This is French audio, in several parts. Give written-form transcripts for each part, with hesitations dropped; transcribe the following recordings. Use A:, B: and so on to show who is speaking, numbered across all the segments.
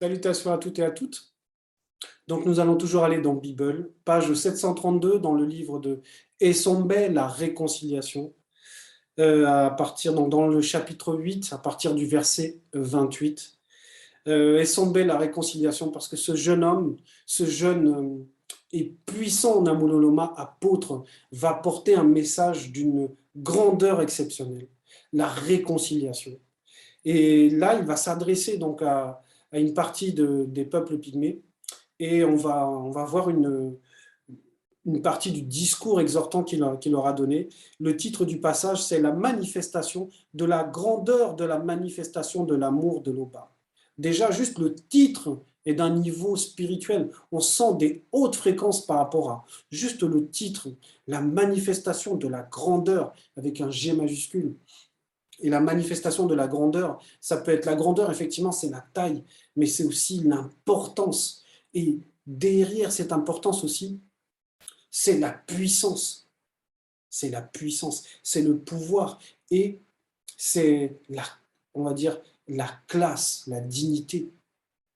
A: Salutations à toutes et à toutes. Donc nous allons toujours aller dans Bible, page 732 dans le livre de Essombe, la réconciliation, à partir dans le chapitre 8, à partir du verset 28. Essombe, la réconciliation, parce que ce jeune homme, ce jeune et puissant Namuloloma, apôtre, va porter un message d'une grandeur exceptionnelle, la réconciliation. Et là, il va s'adresser donc à une partie des peuples pygmées et on va voir une partie du discours exhortant qu'il leur a donné. Le titre du passage, c'est la manifestation de la grandeur de la manifestation de l'amour de l'Oba. Déjà, juste le titre est d'un niveau spirituel. On sent des hautes fréquences par rapport à juste le titre, la manifestation de la grandeur avec un G majuscule. Et la manifestation de la grandeur, ça peut être la grandeur, effectivement, c'est la taille, mais c'est aussi l'importance. Et derrière cette importance aussi, c'est la puissance. C'est la puissance, c'est le pouvoir et c'est on va dire, la classe, la dignité,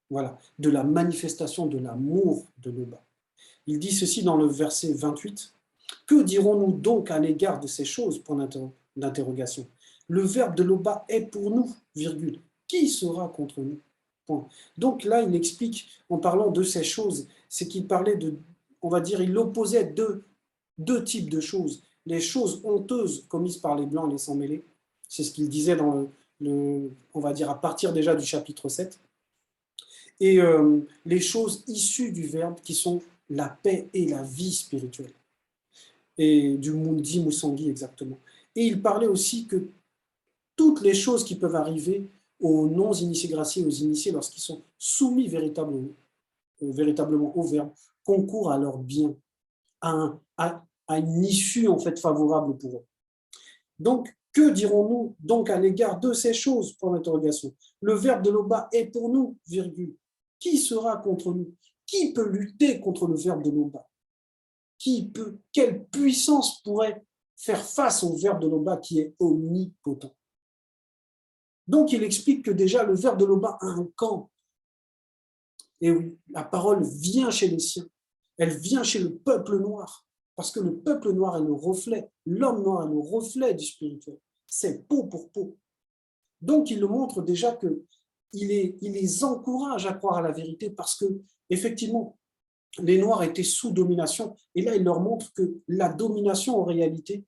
A: voilà, de la manifestation de l'amour de l'Oba. Il dit ceci dans le verset 28. Que dirons-nous donc à l'égard de ces choses, point d'interrogation. Le verbe de l'Oba est pour nous, virgule. Qui sera contre nous? Point. Donc là, il explique, en parlant de ces choses, c'est qu'il parlait de, on va dire, il opposait deux types de choses. Les choses honteuses commises par les Blancs et les sans-mêlés, c'est ce qu'il disait dans on va dire, à partir déjà du chapitre 7, et les choses issues du verbe qui sont la paix et la vie spirituelle et du Mundi Musangi exactement. Et il parlait aussi que toutes les choses qui peuvent arriver aux non-initiés graciés, aux initiés, lorsqu'ils sont soumis véritablement au Verbe, concourent à leur bien, à une issue en fait favorable pour eux. Donc, que dirons-nous donc à l'égard de ces choses, point d'interrogation. Le Verbe de l'Oba est pour nous, virgule. Qui sera contre nous? Qui peut lutter contre le Verbe de l'Oba? Quelle puissance pourrait faire face au verbe de l'Oba qui est omnipotent? Donc, il explique que déjà, le verbe de l'Oba a un camp. Et oui, la parole vient chez les siens. Elle vient chez le peuple noir. Parce que le peuple noir est le reflet, l'homme noir est le reflet du spirituel. C'est peau pour peau. Donc, il le montre déjà qu'il les encourage à croire à la vérité parce que, effectivement, les Noirs étaient sous domination. Et là, il leur montre que la domination, en réalité,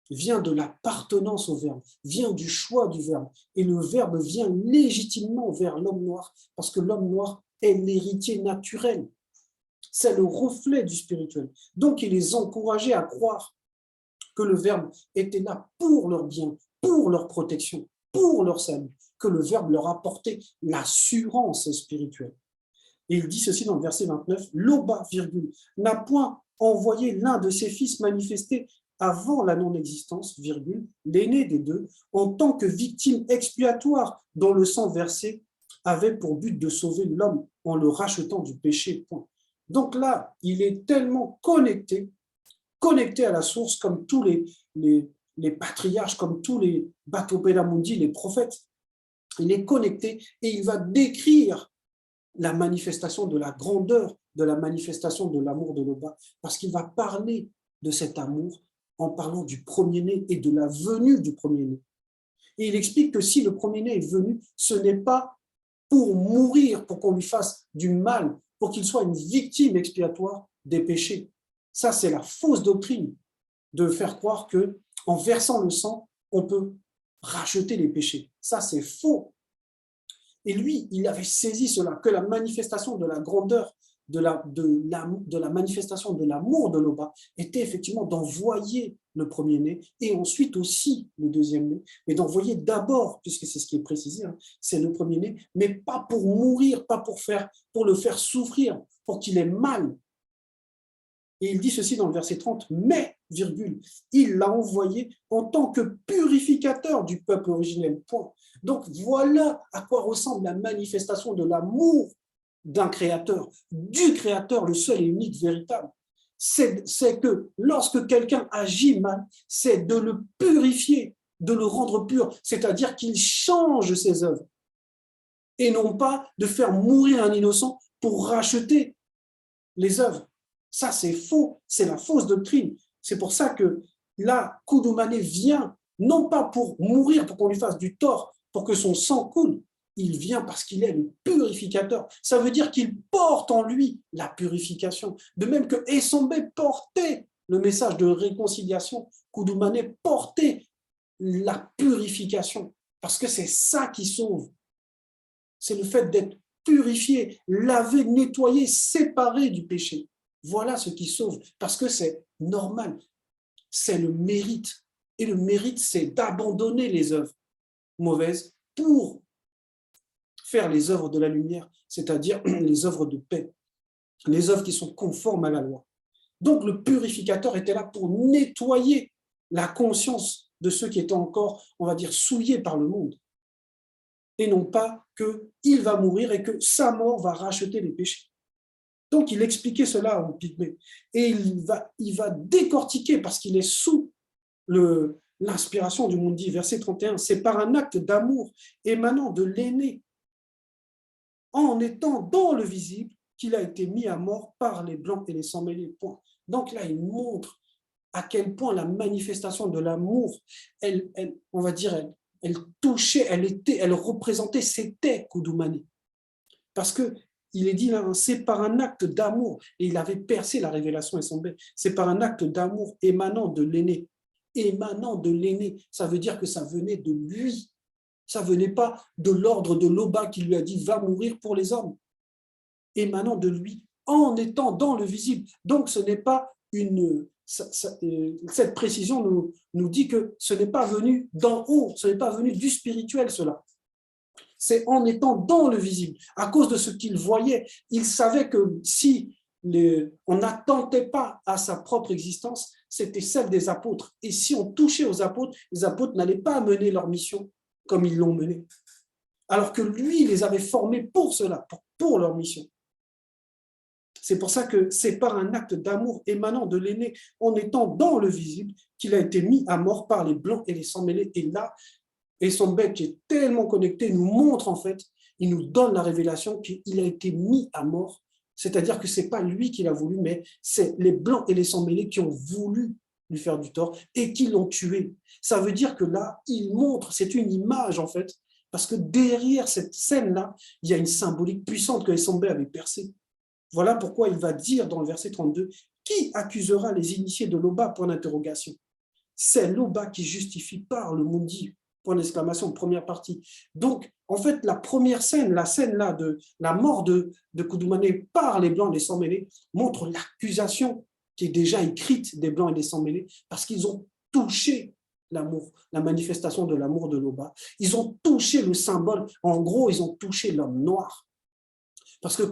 A: vient de l'appartenance au Verbe, vient du choix du Verbe. Et le Verbe vient légitimement vers l'homme noir, parce que l'homme noir est l'héritier naturel. C'est le reflet du spirituel. Donc, il les encourageait à croire que le Verbe était là pour leur bien, pour leur protection, pour leur salut, que le Verbe leur apportait l'assurance spirituelle. Et il dit ceci dans le verset 29, l'Oba, virgule, n'a point envoyé l'un de ses fils manifestés avant la non-existence, virgule, l'aîné des deux, en tant que victime expiatoire dont le sang versé avait pour but de sauver l'homme en le rachetant du péché. Point. Donc là, il est tellement connecté à la source comme tous les patriarches, comme tous les Batopédamundi, les prophètes. Il est connecté et il va décrire la manifestation de la grandeur, de la manifestation de l'amour de l'Oba, parce qu'il va parler de cet amour en parlant du premier-né et de la venue du premier-né. Et il explique que si le premier-né est venu, ce n'est pas pour mourir, pour qu'on lui fasse du mal, pour qu'il soit une victime expiatoire des péchés. Ça, c'est la fausse doctrine de faire croire que en versant le sang, on peut racheter les péchés. Ça, c'est faux. Et lui, il avait saisi cela, que la manifestation de la grandeur, de la manifestation de l'amour de l'Oba était effectivement d'envoyer le premier-né et ensuite aussi le deuxième-né, mais d'envoyer d'abord, puisque c'est ce qui est précisé, hein, c'est le premier-né, mais pas pour mourir, pas pour le faire souffrir, pour qu'il ait mal. Et il dit ceci dans le verset 30, mais, virgule, il l'a envoyé en tant que purificateur du peuple originel. Point. Donc voilà à quoi ressemble la manifestation de l'amour d'un créateur, du créateur, le seul et unique véritable. C'est que lorsque quelqu'un agit mal, c'est de le purifier, de le rendre pur, c'est-à-dire qu'il change ses œuvres. et non pas de faire mourir un innocent pour racheter les œuvres. Ça, c'est faux, c'est la fausse doctrine. C'est pour ça que là, Koudoumane vient, non pas pour mourir, pour qu'on lui fasse du tort, pour que son sang coule, il vient parce qu'il est le purificateur. Ça veut dire qu'il porte en lui la purification. De même que Essombe portait le message de réconciliation, Koudoumane portait la purification, parce que c'est ça qui sauve. C'est le fait d'être purifié, lavé, nettoyé, séparé du péché. Voilà ce qui sauve, parce que c'est normal, c'est le mérite. Et le mérite, c'est d'abandonner les œuvres mauvaises pour faire les œuvres de la lumière, c'est-à-dire les œuvres de paix, les œuvres qui sont conformes à la loi. Donc le purificateur était là pour nettoyer la conscience de ceux qui étaient encore, on va dire, souillés par le monde. Et non pas qu'il va mourir et que sa mort va racheter les péchés. Donc, il expliquait cela en Pygmée. Et il va décortiquer, parce qu'il est sous l'inspiration du Mundi, verset 31. C'est par un acte d'amour émanant de l'aîné, en étant dans le visible, qu'il a été mis à mort par les blancs et les sans-mêlés. Donc là, il montre à quel point la manifestation de l'amour, on va dire, elle touchait, elle représentait, c'était Koudoumane. Parce que il est dit là, c'est par un acte d'amour, et il avait percé la révélation et son c'est par un acte d'amour émanant de l'aîné. Émanant de l'aîné, ça veut dire que ça venait de lui. Ça venait pas de l'ordre de l'Oba qui lui a dit va mourir pour les hommes. Émanant de lui, en étant dans le visible. Donc ce n'est pas cette précision nous dit que ce n'est pas venu d'en haut, ce n'est pas venu du spirituel cela. C'est en étant dans le visible. À cause de ce qu'il voyait, il savait que si on n'attentait pas à sa propre existence, c'était celle des apôtres. Et si on touchait aux apôtres, les apôtres n'allaient pas mener leur mission comme ils l'ont menée. Alors que lui, il les avait formés pour cela, pour leur mission. C'est pour ça que c'est par un acte d'amour émanant de l'aîné, en étant dans le visible, qu'il a été mis à mort par les blancs et les sans-mêlés. Et là, et son bec qui est tellement connecté nous montre en fait, il nous donne la révélation qu'il a été mis à mort. C'est-à-dire que ce n'est pas lui qui l'a voulu, mais c'est les blancs et les sans-mêlés qui ont voulu lui faire du tort et qui l'ont tué. Ça veut dire que là, il montre, c'est une image en fait, parce que derrière cette scène-là, il y a une symbolique puissante que Essombe avait percée. Voilà pourquoi il va dire dans le verset 32, « Qui accusera les initiés de l'Oba ?» Point d'interrogation. C'est l'Oba qui justifie par le Mundi. Point d'exclamation, première partie. Donc, en fait, la première scène, la scène là de la mort de Koudoumane par les Blancs et les sans-mêlés, montre l'accusation qui est déjà écrite des Blancs et des sans-mêlés, parce qu'ils ont touché l'amour, la manifestation de l'amour de l'Oba. Ils ont touché le symbole. En gros, ils ont touché l'homme noir. Parce que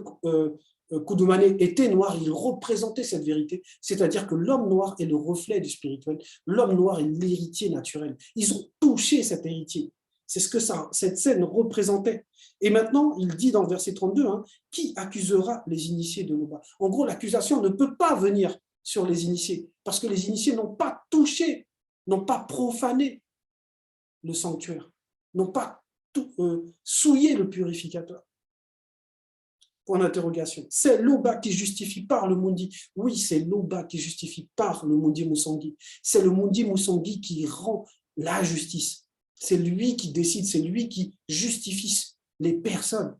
A: Koudoumane était noir, il représentait cette vérité, c'est-à-dire que l'homme noir est le reflet du spirituel, l'homme noir est l'héritier naturel. Ils ont touché cet héritier. C'est ce que cette scène représentait. Et maintenant, il dit dans le verset 32, qui accusera les initiés de l'Oba? En gros, l'accusation ne peut pas venir sur les initiés, parce que les initiés n'ont pas touché, n'ont pas profané le sanctuaire, n'ont pas souillé le purificateur. Point d'interrogation. C'est l'Oba qui justifie par le Mundi. Oui, c'est l'Oba qui justifie par le Mundi Musongi. C'est le Mundi Musongi qui rend la justice. C'est lui qui décide, c'est lui qui justifie les personnes.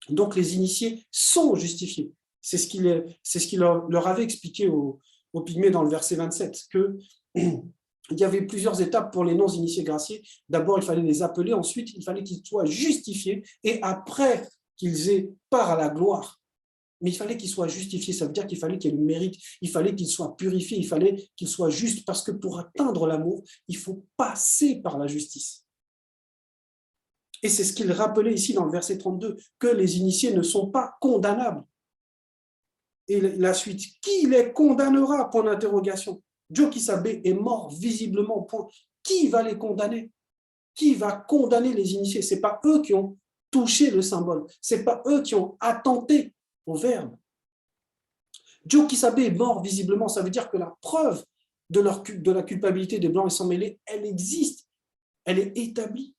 A: Donc les initiés sont justifiés. C'est ce qu'il leur avait expliqué aux Pygmées dans le verset 27, qu'il y avait plusieurs étapes pour les non-initiés graciés. D'abord, il fallait les appeler, ensuite, il fallait qu'ils soient justifiés, et après qu'ils aient part à la gloire. Mais il fallait qu'ils soient justifiés, ça veut dire qu'il fallait qu'il y ait le mérite, il fallait qu'ils soient purifiés, il fallait qu'ils soient justes, parce que pour atteindre l'amour, il faut passer par la justice. Et c'est ce qu'il rappelait ici dans le verset 32, que les initiés ne sont pas condamnables. Et la suite, qui les condamnera? Point d'interrogation. Dieu Kisabé est mort visiblement. Point. Qui va les condamner? Qui va condamner les initiés? Ce n'est pas eux qui ont touché le symbole. Ce n'est pas eux qui ont attenté au verbe. Dieu Kisabé est mort visiblement. Ça veut dire que la preuve de la culpabilité des Blancs et sans mêlés, elle existe. Elle est établie.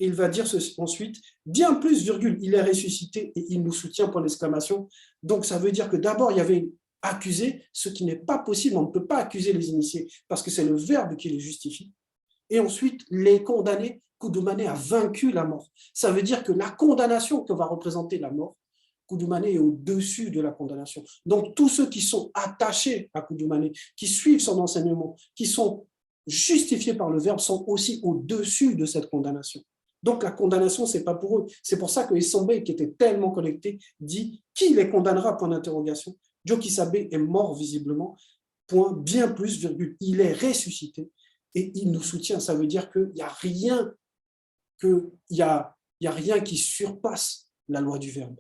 A: Et il va dire ceci ensuite, bien plus, virgule, il est ressuscité et il nous soutient, point d'exclamation. Donc, ça veut dire que d'abord, il y avait accusé, ce qui n'est pas possible. On ne peut pas accuser les initiés parce que c'est le Verbe qui les justifie. Et ensuite, les condamnés, Koudoumane a vaincu la mort. Ça veut dire que la condamnation que va représenter la mort, Koudoumane est au-dessus de la condamnation. Donc, tous ceux qui sont attachés à Koudoumane, qui suivent son enseignement, qui sont justifiés par le Verbe, sont aussi au-dessus de cette condamnation. Donc, la condamnation, ce n'est pas pour eux. C'est pour ça que Essambé, qui était tellement connecté, dit « Qui les condamnera ?» point d'interrogation. Djokisabé est mort visiblement, point, bien plus, virgule, il est ressuscité et il nous soutient. Ça veut dire qu'il n'y a rien qui surpasse la loi du Verbe.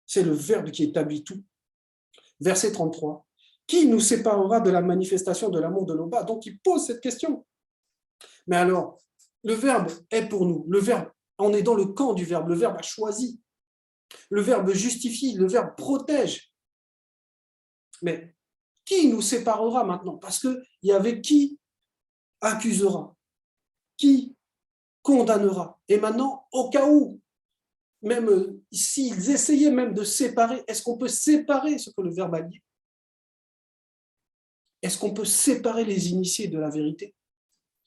A: C'est le Verbe qui établit tout. Verset 33. Qui nous séparera de la manifestation de l'amour de l'Oba? Donc, il pose cette question. Mais alors, le Verbe est pour nous. Le Verbe, on est dans le camp du Verbe. Le Verbe a choisi. Le Verbe justifie. Le Verbe protège. Mais qui nous séparera maintenant? Parce qu'il y avait qui accusera, qui condamnera. Et maintenant, au cas où, même s'ils essayaient même de séparer, est-ce qu'on peut séparer ce que le Verbe a dit? Est-ce qu'on peut séparer les initiés de la vérité?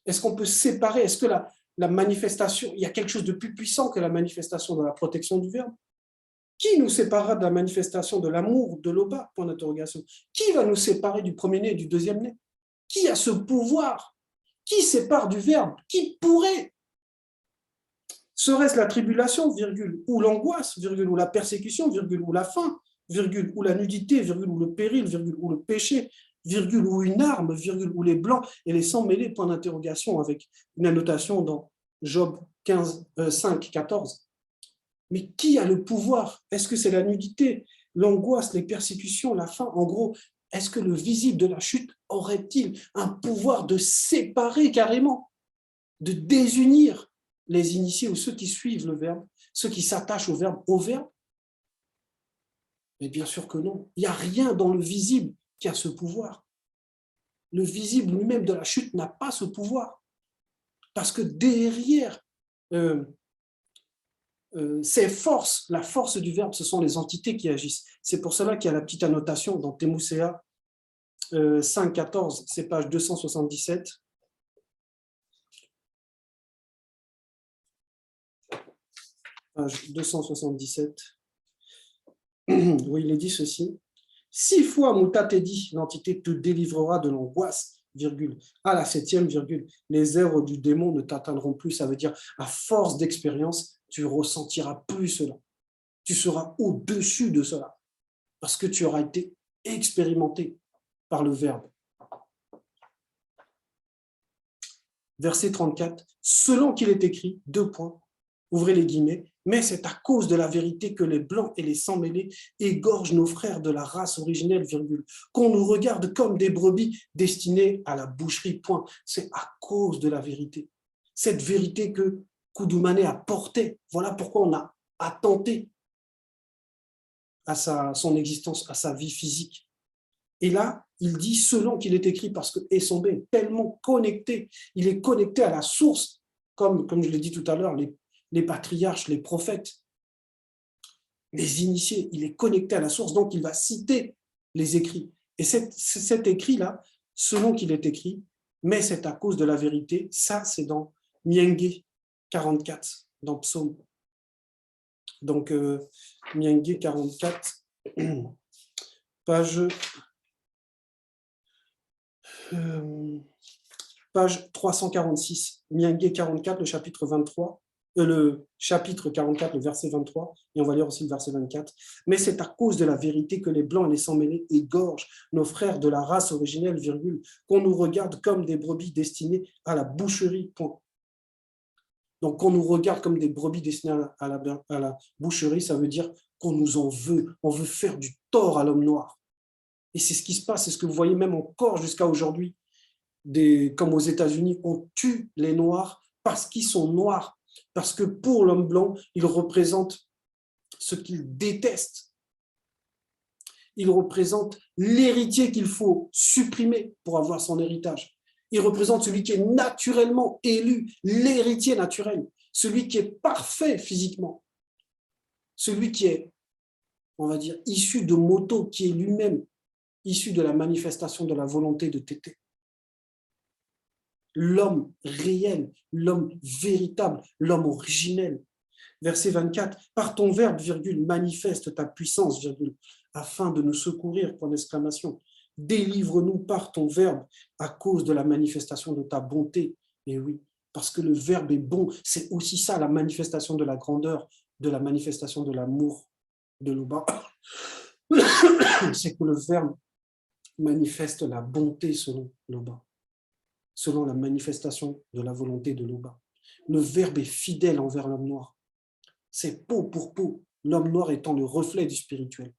A: Est-ce qu'on peut séparer? Est-ce que la manifestation, il y a quelque chose de plus puissant que la manifestation de la protection du Verbe? Qui nous séparera de la manifestation de l'amour de l'Oba? Point d'interrogation. Qui va nous séparer du premier-né et du deuxième-né? Qui a ce pouvoir? Qui sépare du Verbe? Qui pourrait? Serait-ce la tribulation, virgule, ou l'angoisse, virgule, ou la persécution, virgule, ou la faim, virgule, ou la nudité, virgule, ou le péril, virgule, ou le péché, virgule, ou une arme, virgule, ou les blancs et les sangs mêlés, point d'interrogation, avec une annotation dans Job 5, 14. Mais qui a le pouvoir? Est-ce que c'est la nudité, l'angoisse, les persécutions, la faim? En gros, est-ce que le visible de la chute aurait-il un pouvoir de séparer carrément, de désunir les initiés ou ceux qui suivent le Verbe, ceux qui s'attachent au Verbe? Mais bien sûr que non. Il n'y a rien dans le visible qui a ce pouvoir. Le visible lui-même de la chute n'a pas ce pouvoir. Parce que derrière ces forces, la force du Verbe, ce sont les entités qui agissent. C'est pour cela qu'il y a la petite annotation dans Thémoucéa 5.14, c'est page 277. Page 277. Oui, il est dit ceci. 6 fois Moutatedi, l'entité te délivrera de l'angoisse, virgule. À la 7e, virgule, les œuvres du démon ne t'atteindront plus. Ça veut dire, à force d'expérience, tu ressentiras plus cela. Tu seras au-dessus de cela. Parce que tu auras été expérimenté par le Verbe. Verset 34. Selon qu'il est écrit, 2 points, ouvrez les guillemets, mais c'est à cause de la vérité que les blancs et les sangs mêlés égorgent nos frères de la race originelle, virgule, qu'on nous regarde comme des brebis destinées à la boucherie, point. C'est à cause de la vérité. Cette vérité que Koudoumane a portée. Voilà pourquoi on a attenté à son existence, à sa vie physique. Et là, il dit selon qu'il est écrit, parce que Essambé est tellement connecté, il est connecté à la source, comme je l'ai dit tout à l'heure, les patriarches, les prophètes, les initiés, il est connecté à la source, donc il va citer les écrits. Et cet écrit-là, selon qu'il est écrit, mais c'est à cause de la vérité, ça c'est dans Miengue 44, dans Psaume. Donc, Miengue 44, page 346, Miengue 44, le chapitre 23, le chapitre 44, le verset 23, et on va lire aussi le verset 24. Mais c'est à cause de la vérité que les blancs et les sangs mêlés égorgent nos frères de la race originelle, virgule, qu'on nous regarde comme des brebis destinées à la boucherie, point. Donc, qu'on nous regarde comme des brebis destinées à la boucherie, ça veut dire qu'on nous en veut, on veut faire du tort à l'homme noir. Et c'est ce qui se passe, c'est ce que vous voyez même encore jusqu'à aujourd'hui, comme aux États-Unis, on tue les Noirs parce qu'ils sont noirs, parce que pour l'homme blanc, ils représentent ce qu'il déteste. Il représente l'héritier qu'il faut supprimer pour avoir son héritage. Il représente celui qui est naturellement élu, l'héritier naturel, celui qui est parfait physiquement, celui qui est, on va dire, issu de Moto, qui est lui-même issu de la manifestation de la volonté de Tété. L'homme réel, l'homme véritable, l'homme originel. Verset 24, par ton verbe, virgule, manifeste ta puissance, virgule, afin de nous secourir, point d'exclamation. Délivre-nous par ton verbe à cause de la manifestation de ta bonté. Et oui, parce que le verbe est bon, c'est aussi ça la manifestation de la grandeur, de la manifestation de l'amour de l'Oba. C'est que le verbe manifeste la bonté selon l'Oba, selon la manifestation de la volonté de l'Oba. Le verbe est fidèle envers l'homme noir. C'est peau pour peau, l'homme noir étant le reflet du spirituel.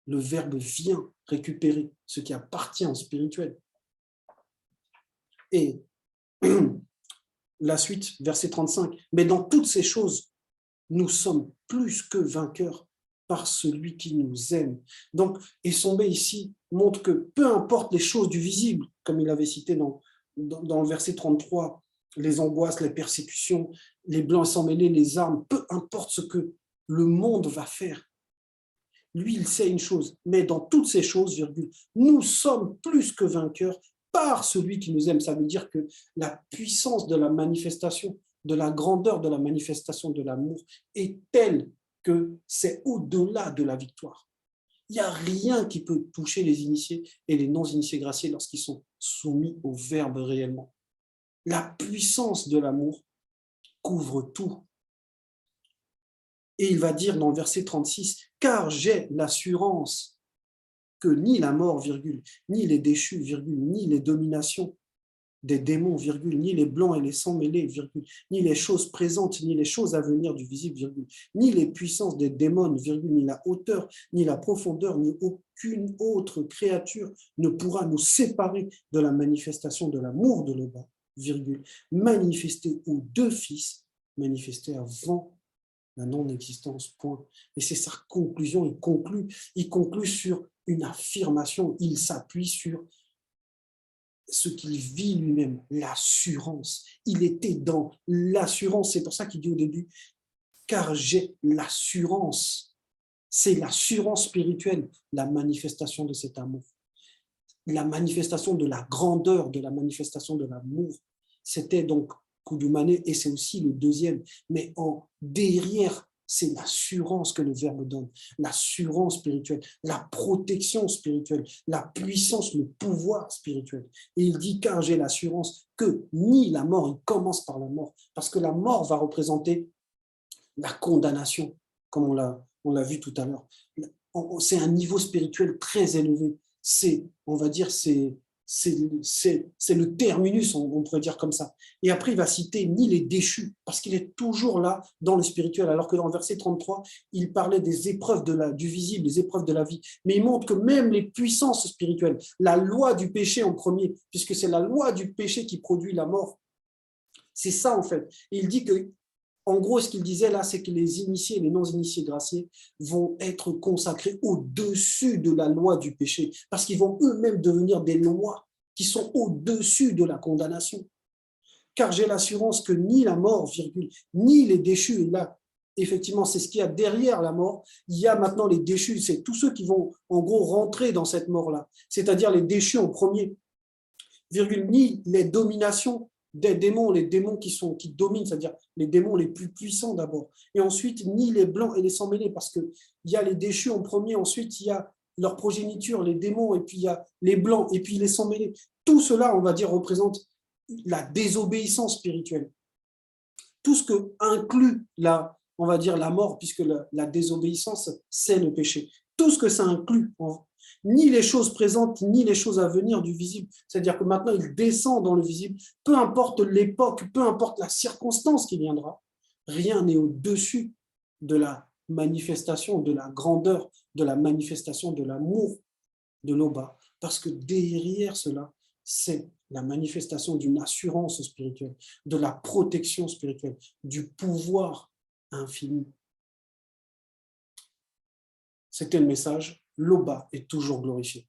A: Le verbe vient récupérer ce qui appartient au spirituel. Et la suite, verset 35, mais dans toutes ces choses, nous sommes plus que vainqueurs par celui qui nous aime. Donc, Essombé ici montre que peu importe les choses du visible, comme il avait cité dans le verset 33, les angoisses, les persécutions, les blancs sans mêlés, les armes, peu importe ce que le monde va faire. Lui, il sait une chose, mais dans toutes ces choses, virgule, nous sommes plus que vainqueurs par celui qui nous aime. Ça veut dire que la puissance de la manifestation, de la grandeur de la manifestation de l'amour est telle que c'est au-delà de la victoire. Il n'y a rien qui peut toucher les initiés et les non-initiés graciés lorsqu'ils sont soumis au verbe réellement. La puissance de l'amour couvre tout. Et il va dire dans le verset 36, « Car j'ai l'assurance que ni la mort, virgule, ni les déchus, virgule, ni les dominations des démons, virgule, ni les blancs et les sangs mêlés, virgule, ni les choses présentes, ni les choses à venir du visible, virgule, ni les puissances des démons, virgule, ni la hauteur, ni la profondeur, ni aucune autre créature ne pourra nous séparer de la manifestation de l'amour de l'Oba, virgule, manifesté aux deux fils, manifesté avant la non-existence, point. Et c'est sa conclusion, il conclut sur une affirmation, il s'appuie sur ce qu'il vit lui-même, l'assurance. Il était dans l'assurance, c'est pour ça qu'il dit au début, car j'ai l'assurance. C'est l'assurance spirituelle, la manifestation de cet amour. La manifestation de la grandeur, de la manifestation de l'amour. C'était donc Koudoumane et c'est aussi le deuxième. Mais derrière, c'est l'assurance que le Verbe donne, l'assurance spirituelle, la protection spirituelle, la puissance, le pouvoir spirituel. Et il dit, car j'ai l'assurance que ni la mort, il commence par la mort, parce que la mort va représenter la condamnation, comme on l'a vu tout à l'heure. C'est un niveau spirituel très élevé. On va dire, c'est le terminus, on pourrait dire comme ça. Et après, il va citer ni les déchus, parce qu'il est toujours là dans le spirituel, alors que dans le verset 33, il parlait des épreuves du visible, des épreuves de la vie. Mais il montre que même les puissances spirituelles, la loi du péché en premier, puisque c'est la loi du péché qui produit la mort, c'est ça en fait. Et il dit que, en gros, ce qu'il disait là, c'est que les initiés et les non-initiés graciés vont être consacrés au-dessus de la loi du péché, parce qu'ils vont eux-mêmes devenir des lois qui sont au-dessus de la condamnation. Car j'ai l'assurance que ni la mort, virgule, ni les déchus, et là, effectivement, c'est ce qu'il y a derrière la mort, il y a maintenant les déchus, c'est tous ceux qui vont, en gros, rentrer dans cette mort-là, c'est-à-dire les déchus en premier, virgule, ni les dominations des démons, les démons qui dominent, c'est-à-dire les démons les plus puissants d'abord, et ensuite ni les blancs et les sans mêlés, parce qu'il y a les déchus en premier, ensuite il y a leur progéniture, les démons, et puis il y a les blancs, et puis les sans mêlés. Tout cela, on va dire, représente la désobéissance spirituelle. Tout ce que inclut on va dire la mort, puisque la désobéissance, c'est le péché. Tout ce que ça inclut, ni les choses présentes, ni les choses à venir du visible. C'est-à-dire que maintenant, il descend dans le visible. Peu importe l'époque, peu importe la circonstance qui viendra, rien n'est au-dessus de la manifestation, de la grandeur, de la manifestation de l'amour de l'Oba. Parce que derrière cela, c'est la manifestation d'une assurance spirituelle, de la protection spirituelle, du pouvoir infini. C'était le message. L'Oba est toujours glorifié.